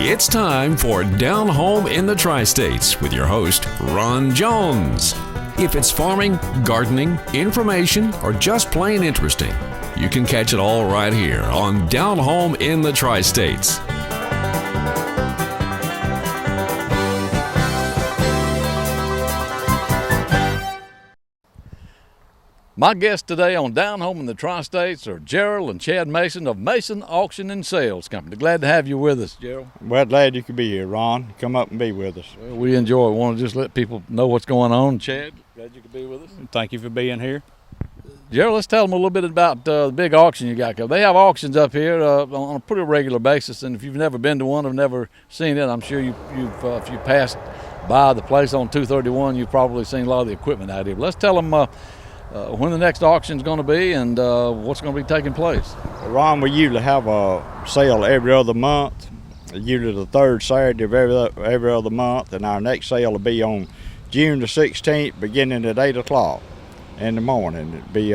It's time for Down Home in the Tri-States with your host, Ron Jones. If it's farming, gardening, information, or just plain interesting, you can catch it all right here on Down Home in the Tri-States. My guests today on Down Home in the Tri-States are Gerald and Chad Mason of Mason Auction and Sales Company. Glad to have you with us, Gerald. Well, glad you could be here, Ron. Come up and be with us. Well, we enjoy it. We want to just let people know what's going on. Chad, glad you could be with us. Thank you for being here. Gerald, let's tell them a little bit about the big auction you got. They have auctions up here on a pretty regular basis, and if you've never been to one or never seen it, I'm sure if you passed by the place on 231, you've probably seen a lot of the equipment out here. But let's tell them when the next auction is going to be and what's going to be taking place. Ron, we usually have a sale every other month, usually the third Saturday of every other month, and our next sale will be on June the 16th, beginning at 8 o'clock in the morning. It'll be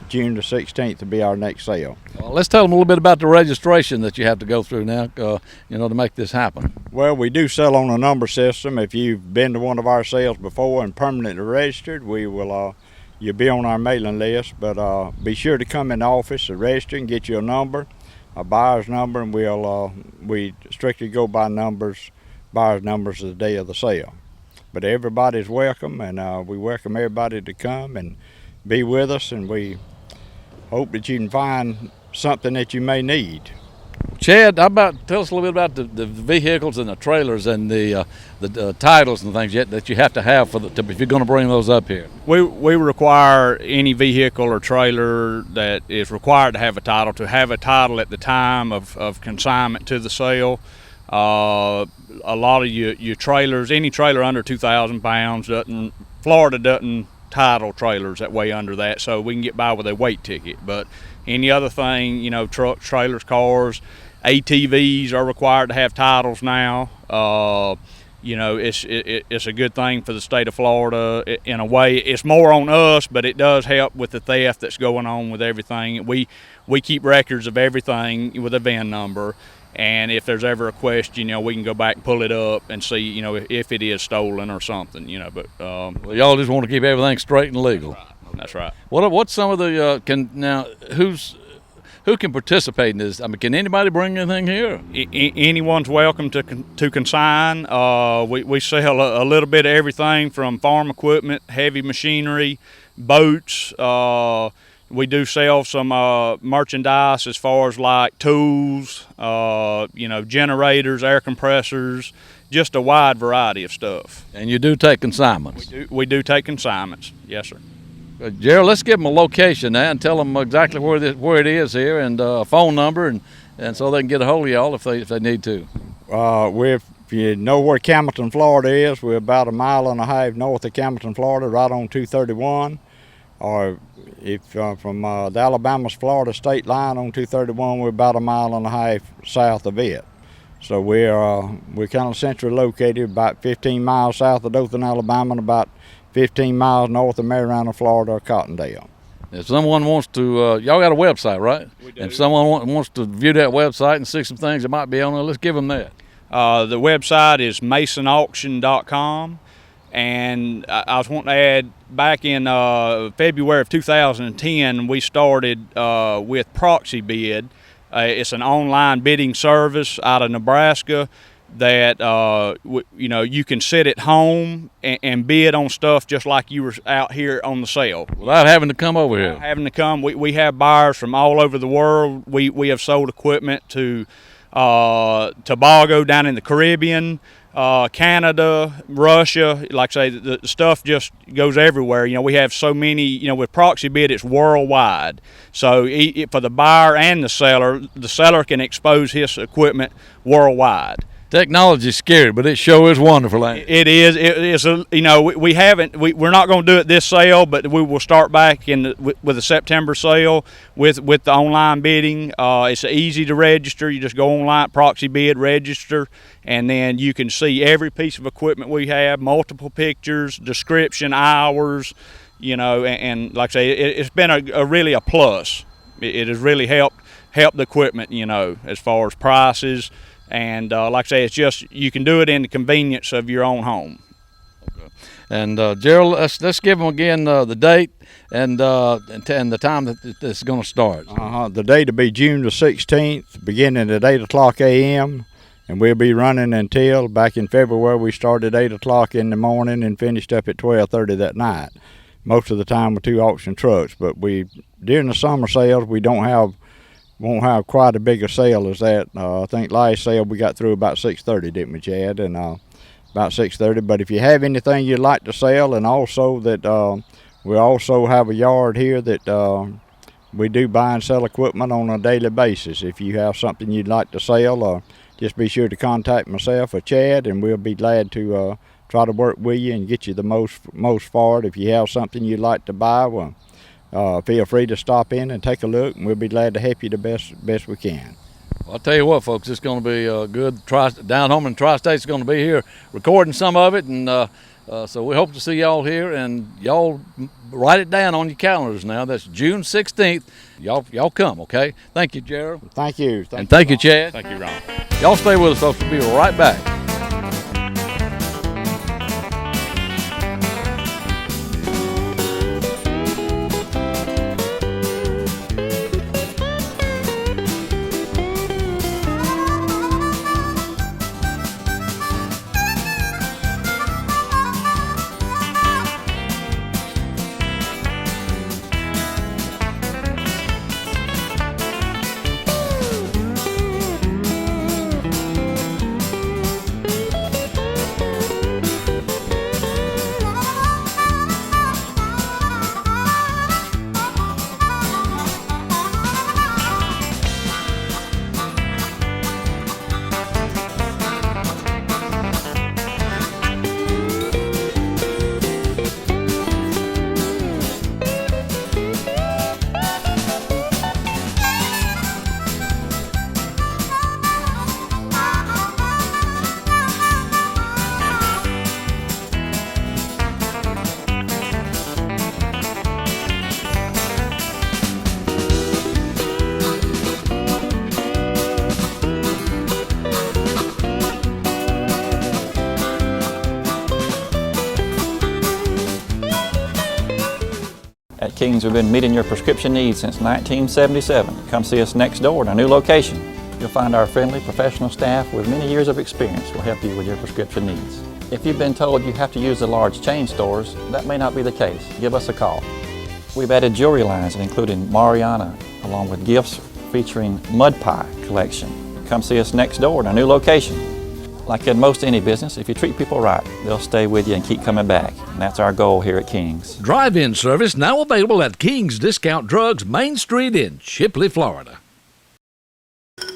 June the 16th to be our next sale. Let's tell them a little bit about the registration that you have to go through now, to make this happen. Well, we do sell on a number system. If you've been to one of our sales before and permanently registered, we will you'll be on our mailing list, but be sure to come in the office to register and get you a number, a buyer's number, and we strictly go by numbers, buyer's numbers the day of the sale. But everybody's welcome, and we welcome everybody to come and be with us, and we hope that you can find something that you may need. Chad, tell us a little bit about the vehicles and the trailers and the titles and things that you have to have if you're going to bring those up here. We require any vehicle or trailer that is required to have a title at the time of consignment to the sale. A lot of your trailers, any trailer under 2,000 pounds, Florida doesn't title trailers that weigh under that, so we can get by with a weight ticket. But any other thing, trucks, trailers, cars, ATVs are required to have titles now. It's a good thing for the state of Florida. In a way, it's more on us, but it does help with the theft that's going on with everything. We keep records of everything with a VIN number. And if there's ever a question, we can go back and pull it up and see, if it is stolen or something, But well, y'all just want to keep everything straight and legal. That's right. What's some of the who can participate in this? I mean, can anybody bring anything here? Anyone's welcome to consign. We sell a little bit of everything from farm equipment, heavy machinery, boats. We do sell some merchandise as far as like tools, generators, air compressors, just a wide variety of stuff. And you do take consignments? We do take consignments, yes, sir. Gerald, let's give them a location now and tell them exactly where it is here and a phone number and so they can get a hold of y'all if they need to. If you know where Campbellton, Florida is, we're about 1.5 miles north of Campbellton, Florida, right on 231. Or if from the Alabama-Florida state line on 231, we're about 1.5 miles south of it. So we're kind of centrally located, about 15 miles south of Dothan, Alabama, and about 15 miles north of Marietta, Florida, or Cottondale. If someone wants to, y'all got a website, right? We do. If someone wants to view that website and see some things that might be on there, let's give them that. The website is masonauction.com. And I was wanting to add, back in February of 2010, we started with Proxy Bid. It's an online bidding service out of Nebraska that you can sit at home and bid on stuff just like you were out here on the sale. Without having to come over here. Without having to come. We have buyers from all over the world. We have sold equipment to Tobago down in the Caribbean, Canada, Russia. Like I say, the stuff just goes everywhere. We have so many, with Proxy Bid, it's worldwide. So for the buyer and the seller can expose his equipment worldwide. Technology's scary, but it sure is wonderful, ain't it? It is. It's we're not going to do it this sale, but we will start back with the September sale with the online bidding. It's easy to register. You just go online, Proxy Bid, register, and then you can see every piece of equipment we have, multiple pictures, description, hours, and like I say, it's been really a plus. It has really helped the equipment, as far as prices And like I say, it's just you can do it in the convenience of your own home. And Gerald, let's give them again the date and the time that this is going to start. The date will be June the 16th, beginning at 8 o'clock a.m., and we'll be running until, back in February, we started at 8 o'clock in the morning and finished up at 12:30 that night. Most of the time with 2 auction trucks, but during the summer sales, we won't have quite a bigger sale as that. I think last sale we got through about 6:30, didn't we, Chad? And about 6:30. But if you have anything you'd like to sell, and also that we also have a yard here that we do buy and sell equipment on a daily basis. If you have something you'd like to sell, just be sure to contact myself or Chad, and we'll be glad to try to work with you and get you the most for it. If you have something you'd like to buy, well, feel free to stop in and take a look, and we'll be glad to help you the best we can. Well, I'll tell you what, folks, it's going to be good. Down Home in the Tri-State's going to be here recording some of it, and so we hope to see y'all here, and y'all write it down on your calendars now. That's June 16th. Y'all come, okay? Thank you, Gerald. Thank you. Thank you, Chad. Thank you, Ron. Y'all stay with us, folks. We'll be right back. At King's, we've been meeting your prescription needs since 1977. Come see us next door in our new location. You'll find our friendly, professional staff with many years of experience will help you with your prescription needs. If you've been told you have to use the large chain stores, that may not be the case. Give us a call. We've added jewelry lines including Mariana, along with gifts featuring mud pie collection. Come see us next door in our new location. Like in most any business, if you treat people right, they'll stay with you and keep coming back. And that's our goal here at King's. Drive-in service now available at King's Discount Drugs, Main Street in Shipley, Florida.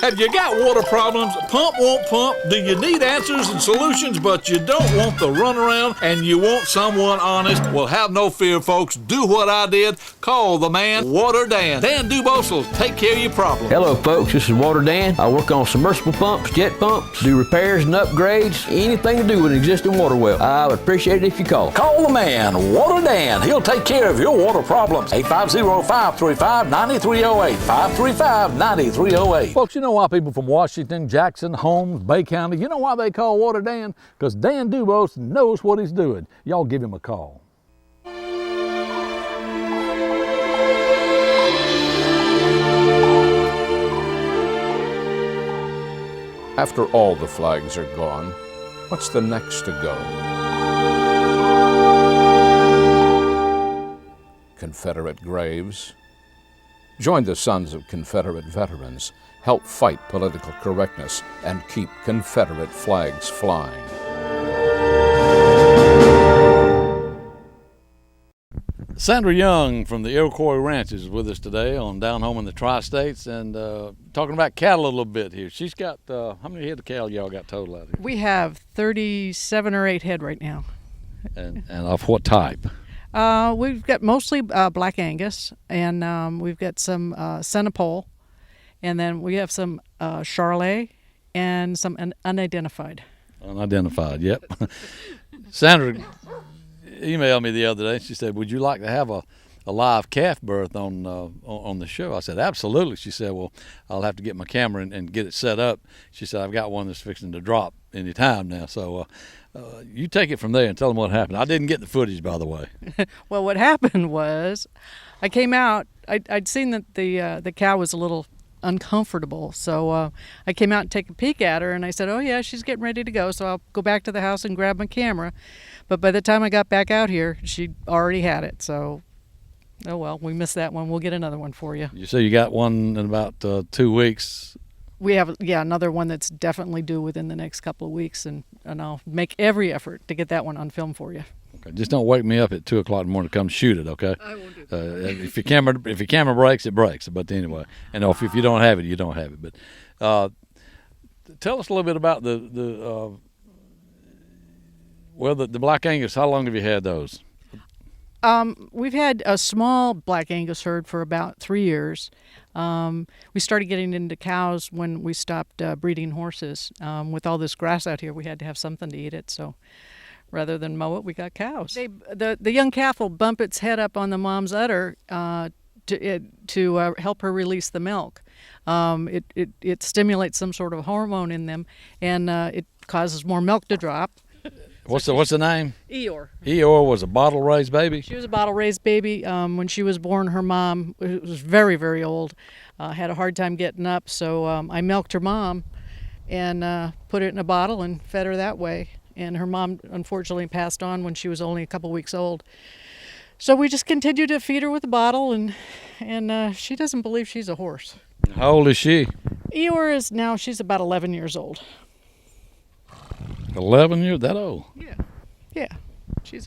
Have you got water problems? Pump won't pump? Do you need answers and solutions, but you don't want the runaround and you want someone honest? Well, have no fear, folks. Do what I did. Call the man, Water Dan. Dan Dubose will take care of your problem. Hello, folks. This is Water Dan. I work on submersible pumps, jet pumps, do repairs and upgrades, anything to do with an existing water well. I would appreciate it if you call. Call the man, Water Dan. He'll take care of your water problems. 850-535-9308. 535-9308. Folks, you know why people from Washington, Jackson, Holmes, Bay County, you know why they call Water Dan? Because Dan Dubose knows what he's doing. Y'all give him a call. After all the flags are gone, what's the next to go? Confederate graves. Join the sons of Confederate veterans. Help fight political correctness and keep Confederate flags flying. Sandra Young from the Iroquois Ranch is with us today on Down Home in the Tri-States, and talking about cattle a little bit here. She's got, how many head of cattle y'all got total out here? We have 37 or 8 head right now. And of what type? We've got mostly Black Angus, and we've got some Senapole, and then we have some Charolais and some unidentified. Unidentified, yep. Sandra emailed me the other day. She said, would you like to have a live calf birth on the show? I said, absolutely. She said, well, I'll have to get my camera and get it set up. She said, I've got one that's fixing to drop any time now. So you take it from there and tell them what happened. I didn't get the footage, by the way. Well, what happened was I came out. I'd seen that the cow was a little uncomfortable, so I came out and take a peek at her, and I said, oh yeah, she's getting ready to go, so I'll go back to the house and grab my camera. But by the time I got back out here, she already had it. So oh well, we missed that one. We'll get another one for you. You say you got one in about 2 weeks. We have, yeah, another one that's definitely due within the next couple of weeks, and I'll make every effort to get that one on film for you. Okay, just don't wake me up at 2 o'clock in the morning to come shoot it, okay? I won't do that. If your camera breaks, it breaks. But anyway, and if you don't have it, you don't have it. But tell us a little bit about the Black Angus. How long have you had those? We've had a small Black Angus herd for about 3 years. We started getting into cows when we stopped breeding horses. With all this grass out here, we had to have something to eat it. So rather than mow it, we got cows. The young calf will bump its head up on the mom's udder to help her release the milk. It stimulates some sort of hormone in them, and it causes more milk to drop. What's the name? Eeyore. Eeyore was a bottle-raised baby? She was a bottle-raised baby. When she was born, her mom was very, very old, had a hard time getting up, so I milked her mom and put it in a bottle and fed her that way. And her mom, unfortunately, passed on when she was only a couple weeks old. So we just continued to feed her with the bottle, and she doesn't believe she's a horse. How old is she? Eeyore is now, she's about 11 years old. 11 years? That old? Yeah. She's...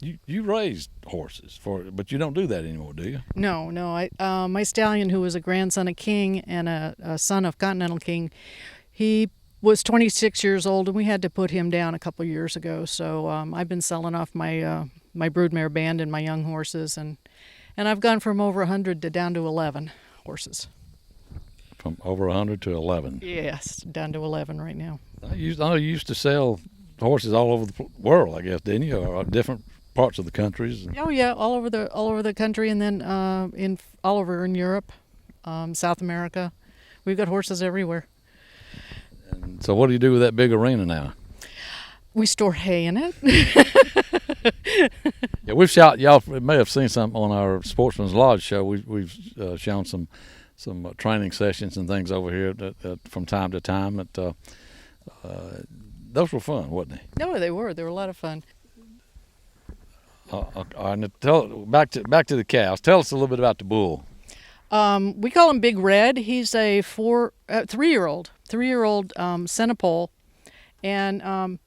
You raised horses, but you don't do that anymore, do you? No. My stallion, who was a grandson of King and a son of Continental King, he was 26 years old, and we had to put him down a couple years ago. So I've been selling off my broodmare band and my young horses, and I've gone from over 100 to down to 11 horses. From over 100 to 11? Yes, down to 11 right now. I know you used to sell horses all over the world, I guess, didn't you? Or different parts of the countries? Oh yeah, all over the country, and then all over in Europe, South America. We've got horses everywhere. And so what do you do with that big arena now? We store hay in it. Yeah, we've shot. Y'all may have seen some on our Sportsman's Lodge show. We've shown some training sessions and things over here from time to time. Those were fun, wasn't they? No, they were. They were a lot of fun. Back to the cows. Tell us a little bit about the bull. We call him Big Red. He's a 3-year-old Centipole, and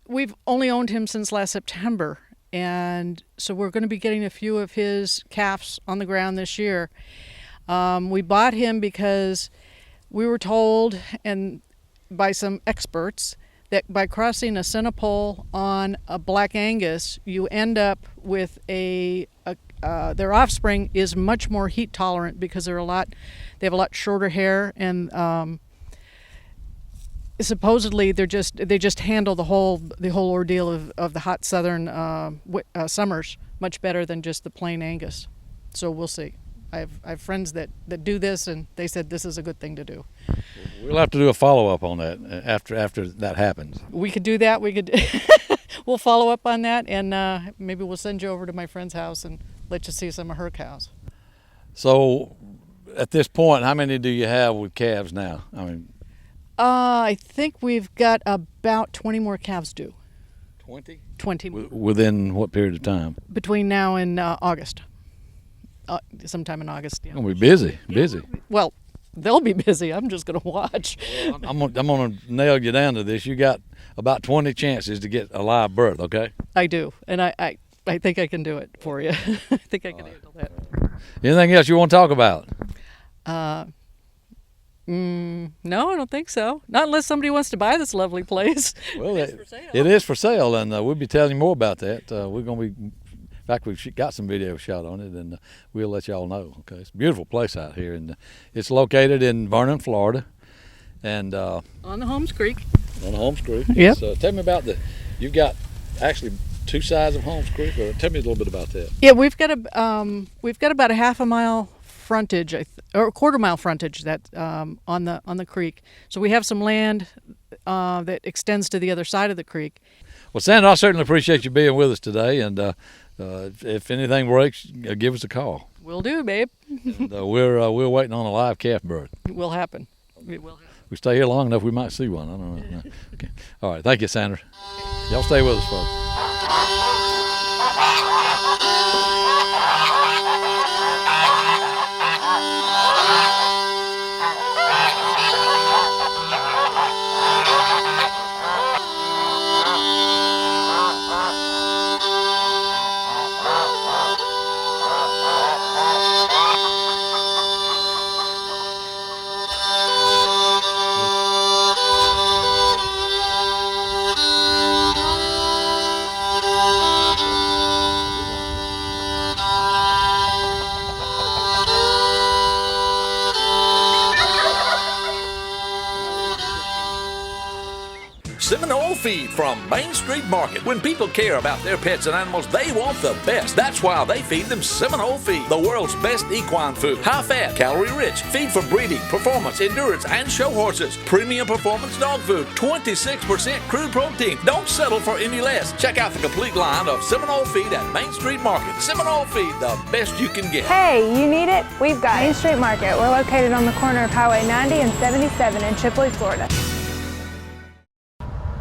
we've only owned him since last September, and so we're going to be getting a few of his calves on the ground this year. We bought him because we were told, and by some experts, that by crossing a Centipole on a Black Angus, you end up with their offspring is much more heat tolerant because they have a lot shorter hair, and supposedly they just handle the whole ordeal of the hot southern summers much better than just the plain Angus. So we'll see. I have friends that do this, and they said this is a good thing to do. We'll have to do a follow-up on that after that happens. We could do that. We'll follow up on that, and maybe we'll send you over to my friend's house and let you see some of her cows. So at this point, how many do you have with calves now? I think we've got about 20 more calves due. 20? 20. Within what period of time? Between now and August. Sometime in August. Yeah. We'll be busy. Well, they'll be busy. I'm just going to watch. Well, I'm going to nail you down to this. You got about 20 chances to get a live birth, okay? I do, and I think I can do it for you. I think I can handle that. Anything else you want to talk about? No, I don't think so. Not unless somebody wants to buy this lovely place. Well, it is for sale, and we'll be telling you more about that. We're going to be... In fact, we've got some video shot on it, and we'll let y'all know. Okay, it's a beautiful place out here, and it's located in Vernon, Florida, and on the Holmes Creek. On the Holmes Creek. Yep. So tell me about you've got actually two sides of Holmes Creek? Or tell me a little bit about that. Yeah, we've got about a half a mile frontage, or a quarter mile frontage that on the creek. So we have some land that extends to the other side of the creek. Well, Sandra, I certainly appreciate you being with us today, and if anything breaks, give us a call. Will do, babe. And, we're waiting on a live calf bird. It will happen. It will happen. We stay here long enough, we might see one. I don't know. No. Okay. All right. Thank you, Sandra. Y'all stay with us, folks. Seminole Feed from Main Street Market. When people care about their pets and animals, they want the best. That's why they feed them Seminole Feed, the world's best equine food. High fat, calorie rich, feed for breeding, performance, endurance, and show horses. Premium performance dog food, 26% crude protein. Don't settle for any less. Check out the complete line of Seminole Feed at Main Street Market. Seminole Feed, the best you can get. Hey, you need it? We've got Main Street Market. We're located on the corner of Highway 90 and 77 in Chipley, Florida.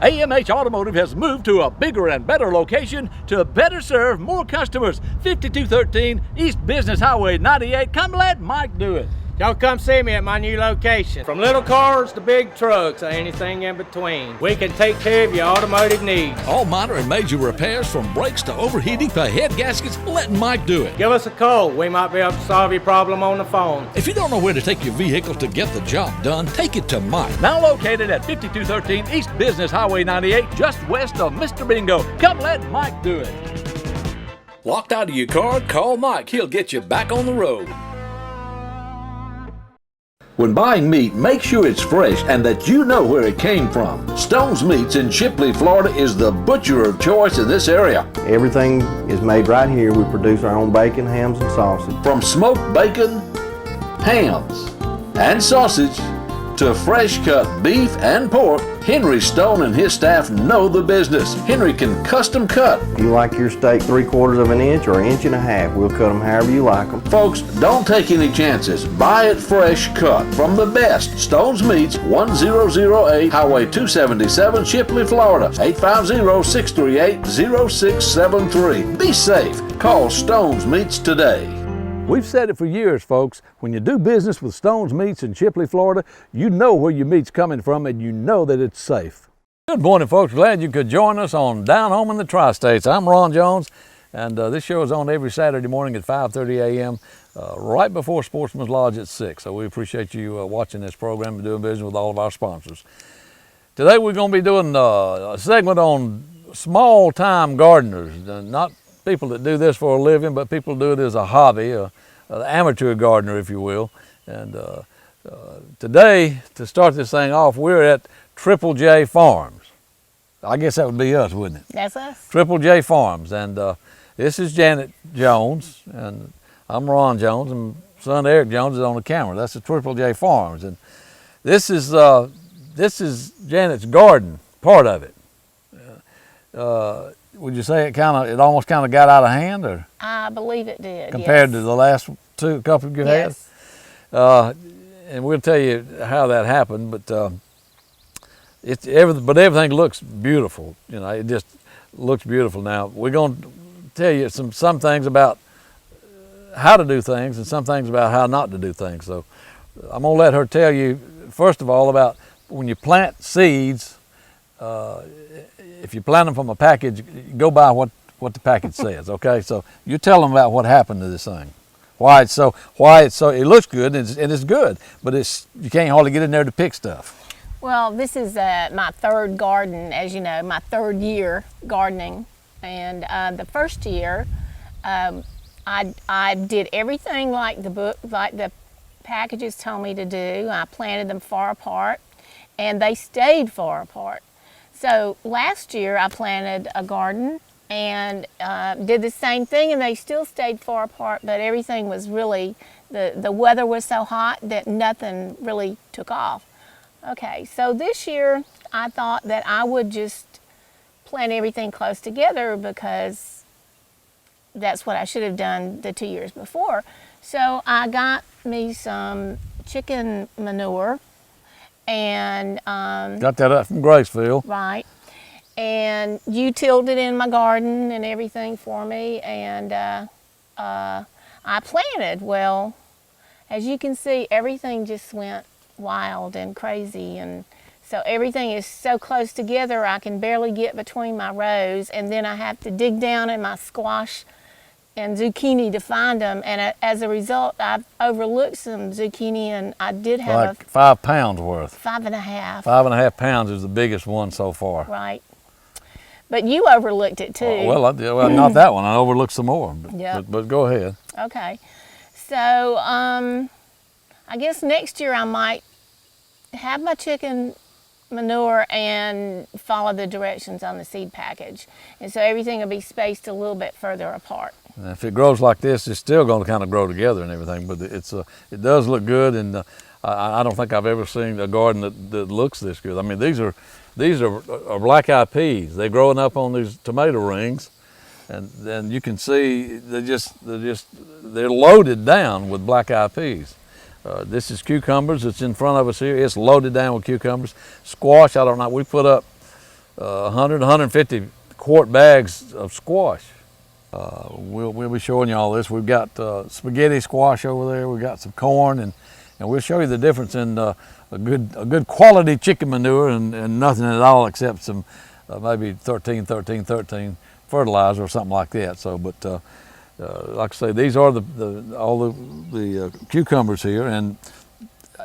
AMH Automotive has moved to a bigger and better location to better serve more customers. 5213 East Business Highway 98. Come let Mike do it. Y'all come see me at my new location. From little cars to big trucks and anything in between. We can take care of your automotive needs. All minor and major repairs from brakes to overheating to head gaskets, let Mike do it. Give us a call. We might be able to solve your problem on the phone. If you don't know where to take your vehicle to get the job done, take it to Mike. Now located at 5213 East Business Highway 98, just west of Mr. Bingo. Come let Mike do it. Locked out of your car? Call Mike. He'll get you back on the road. When buying meat, make sure it's fresh and that you know where it came from. Stone's Meats in Chipley, Florida is the butcher of choice in this area. Everything is made right here. We produce our own bacon, hams, and sausage. From smoked bacon, hams, and sausage to fresh cut beef and pork, Henry Stone and his staff know the business. Henry can custom cut. If you like your steak 3/4 of an inch or 1.5 inches, we'll cut them however you like them. Folks, don't take any chances. Buy it fresh cut from the best. Stone's Meats, 1008 Highway 277, Chipley, Florida. 850-638-0673. Be safe. Call Stone's Meats today. We've said it for years, folks. When you do business with Stone's Meats in Chipley, Florida, you know where your meat's coming from and you know that it's safe. Good morning, folks. Glad you could join us on Down Home in the Tri-States. I'm Ron Jones, and this show is on every Saturday morning at 5:30 a.m., right before Sportsman's Lodge at 6. So we appreciate you watching this program and doing business with all of our sponsors. Today we're going to be doing a segment on small-time gardeners, not people that do this for a living, but people do it as a hobby, an amateur gardener, if you will. And today, to start this thing off, we're at Triple J Farms. I guess that would be us, wouldn't it? That's us. Triple J Farms. And this is Janet Jones, and I'm Ron Jones, and son Eric Jones is on the camera. That's the Triple J Farms. And this is Janet's garden, part of it. Would you say it almost got out of hand, or? I believe it did. Compared to the last couple you've had? And we'll tell you how that happened, but everything looks beautiful. You know, it just looks beautiful. Now we're going to tell you some things about how to do things and some things about how not to do things. So I'm going to let her tell you first of all about when you plant seeds. If you plant them from a package, go by what the package says, okay? So you tell them about what happened to this thing. Why it's so, it looks good and it's good, but you can't hardly get in there to pick stuff. Well, this is my third garden, as you know, my third year gardening. And the first year, I did everything like the packages told me to do. I planted them far apart, and they stayed far apart. So last year I planted a garden and did the same thing, and they still stayed far apart, but everything was really, the weather was so hot that nothing really took off. Okay, so this year I thought that I would just plant everything close together because that's what I should have done the 2 years before. So I got me some chicken manure and got that up from Graceville. Right. And you tilled it in my garden and everything for me, and I planted. Well, as you can see, everything just went wild and crazy, and so everything is so close together I can barely get between my rows, and then I have to dig down in my squash and zucchini to find them, and as a result I've overlooked some zucchini, and I did have like 5 pounds worth. 5.5. 5.5 pounds is the biggest one so far. Right. But you overlooked it too. Well, not that one. I overlooked some more. Yeah. But go ahead. Okay. So I guess next year I might have my chicken manure and follow the directions on the seed package, and so everything will be spaced a little bit further apart. And if it grows like this, it's still going to kind of grow together and everything. But it does look good, and I don't think I've ever seen a garden that looks this good. I mean, these are black-eyed peas. They're growing up on these tomato rings, and then you can see they're loaded down with black-eyed peas. This is cucumbers. It's in front of us here. It's loaded down with cucumbers. Squash, I don't know. We put up 100, 150 quart bags of squash. We'll be showing you all this. We've got spaghetti squash over there. We've got some corn, and we'll show you the difference in a good quality chicken manure and nothing at all except some maybe 13 fertilizer or something like that. So, but like I say, these are all the cucumbers here, and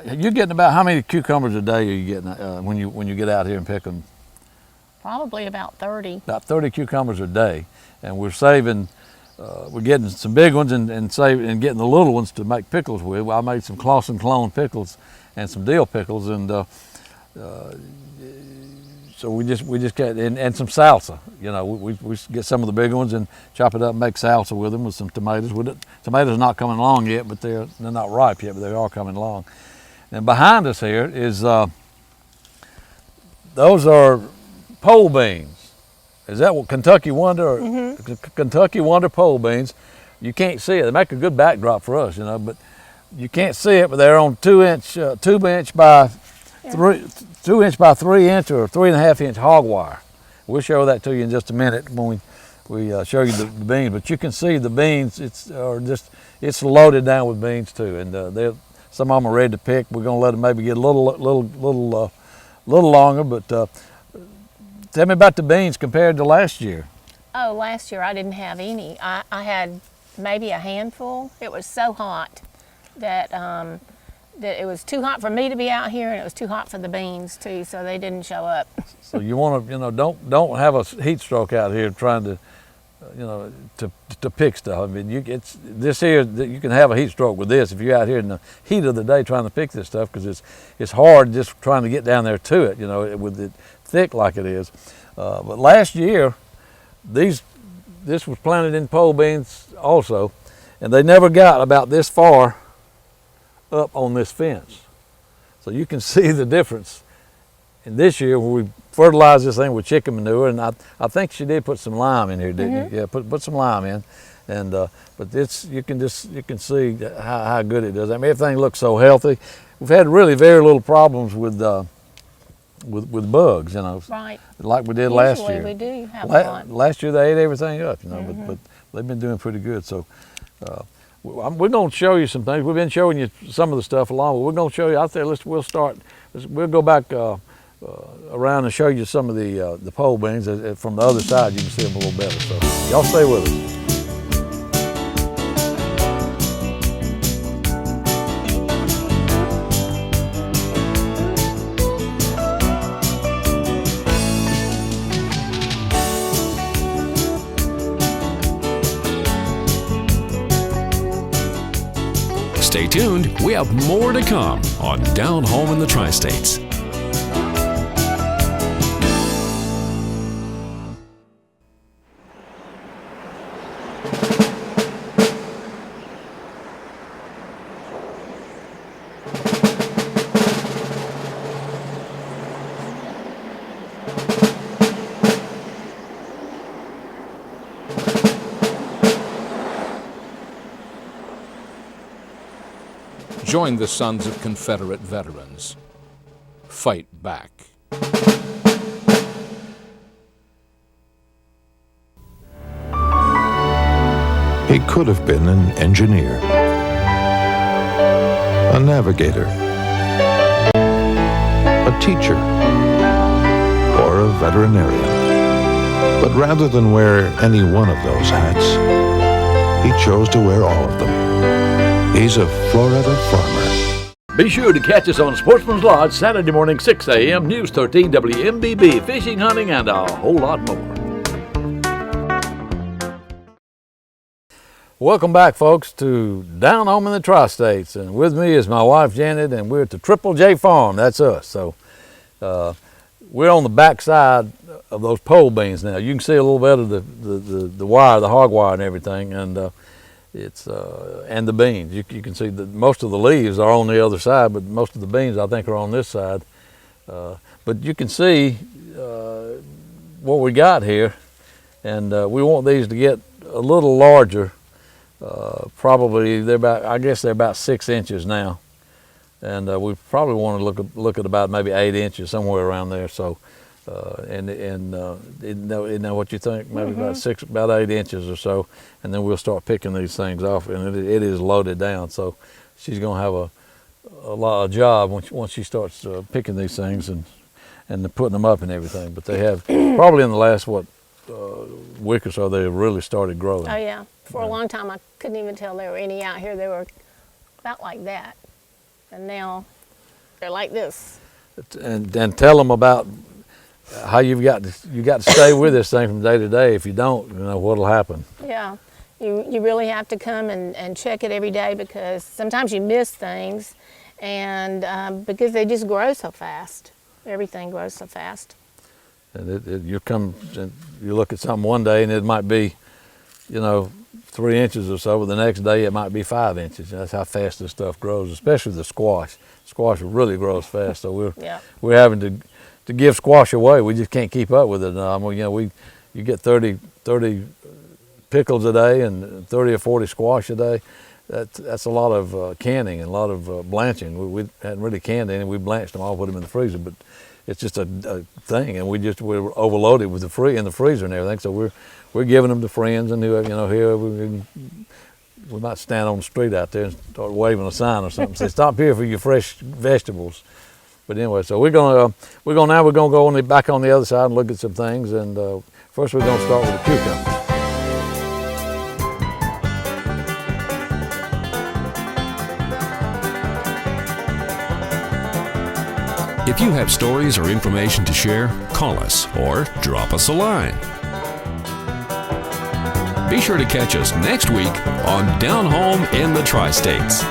you're getting about how many cucumbers a day are you getting when you get out here and pick them? Probably about 30. About 30 cucumbers a day, and we're saving. We're getting some big ones and getting the little ones to make pickles with. I made some Clausen clone pickles and some dill pickles, and so we just get and some salsa. You know, we get some of the big ones and chop it up and make salsa with them with some tomatoes. Tomatoes are not coming along yet, but they're not ripe yet, but they are coming along. And behind us here is those are pole beans. Is that what Kentucky Wonder? Mm-hmm. Kentucky Wonder pole beans. You can't see it. They make a good backdrop for us, you know, but you can't see it. But they're on 2 inch by 3 inch or 3.5 inch hog wire. We'll show that to you in just a minute when we show you the beans. But you can see the beans. It's loaded down with beans too, and some of them are ready to pick. We're gonna let them maybe get a little longer, but. Tell me about the beans compared to last year. Oh, last year I didn't have any. I had maybe a handful. It was so hot that that it was too hot for me to be out here, and it was too hot for the beans too, so they didn't show up. So you want to, don't have a heat stroke out here trying to, to pick stuff. I mean, this here, you can have a heat stroke with this if you're out here in the heat of the day trying to pick this stuff, because it's hard just trying to get down there to it, with it thick like it is. But last year, this was planted in pole beans also, and they never got about this far up on this fence. So you can see the difference. And this year, when we fertilized this thing with chicken manure, and I think she did put some lime in here, didn't you? Yeah, put some lime in, and but you can see how good it does. I mean, everything looks so healthy. We've had really very little problems with bugs, right? Like we did last year. We do have one. Last year they ate everything up, but they've been doing pretty good. So we're going to show you some things. We've been showing you some of the stuff along, but we're going to show you out there. We'll go back around and show you some of the pole beans from the other side. You can see them a little better. So y'all stay with us. Stay tuned, we have more to come on Down Home in the Tri-States. Join the sons of Confederate veterans. Fight back. He could have been an engineer, a navigator, a teacher, or a veterinarian. But rather than wear any one of those hats, he chose to wear all of them. He's a Florida farmer. Be sure to catch us on Sportsman's Lodge Saturday morning, 6 a.m., News 13 WMBB, fishing, hunting, and a whole lot more. Welcome back, folks, to Down Home in the Tri-States. And with me is my wife, Janet, and we're at the Triple J Farm. That's us. So we're on the back side of those pole beans now. You can see a little bit of the wire, the hog wire and everything. And and the beans. You can see that most of the leaves are on the other side, but most of the beans I think are on this side. But you can see what we got here, and we want these to get a little larger. Probably I guess they're about 6 inches now, and we probably want to look at about maybe 8 inches, somewhere around there. So. You know what you think? Maybe about 8 inches or so, and then we'll start picking these things off. And it is loaded down, so she's gonna have a lot of job once she starts picking these things and putting them up and everything. But they have probably in the last week or so they really started growing. Oh yeah, for a long time I couldn't even tell there were any out here. They were about like that, and now they're like this. And tell them about how you got to stay with this thing from day to day. If you don't, you know what'll happen. Yeah, you really have to come and check it every day, because sometimes you miss things, and because they just grow so fast. Everything grows so fast. And you come and you look at something one day and it might be, 3 inches or so, but the next day it might be 5 inches. That's how fast this stuff grows, especially the squash. Squash really grows fast, so we're having to give squash away. We just can't keep up with it. You get 30 pickles a day and 30 or 40 squash a day. That's a lot of canning and a lot of blanching. We hadn't really canned any. We blanched them all, put them in the freezer, but it's just a thing, and we're overloaded with in the freezer and everything. So we're giving them to friends and whoever we might stand on the street out there and start waving a sign or something. Say, stop here for your fresh vegetables. But anyway, so we're gonna go back on the other side and look at some things. And first, we're gonna start with the cucumber. If you have stories or information to share, call us or drop us a line. Be sure to catch us next week on Down Home in the Tri-States.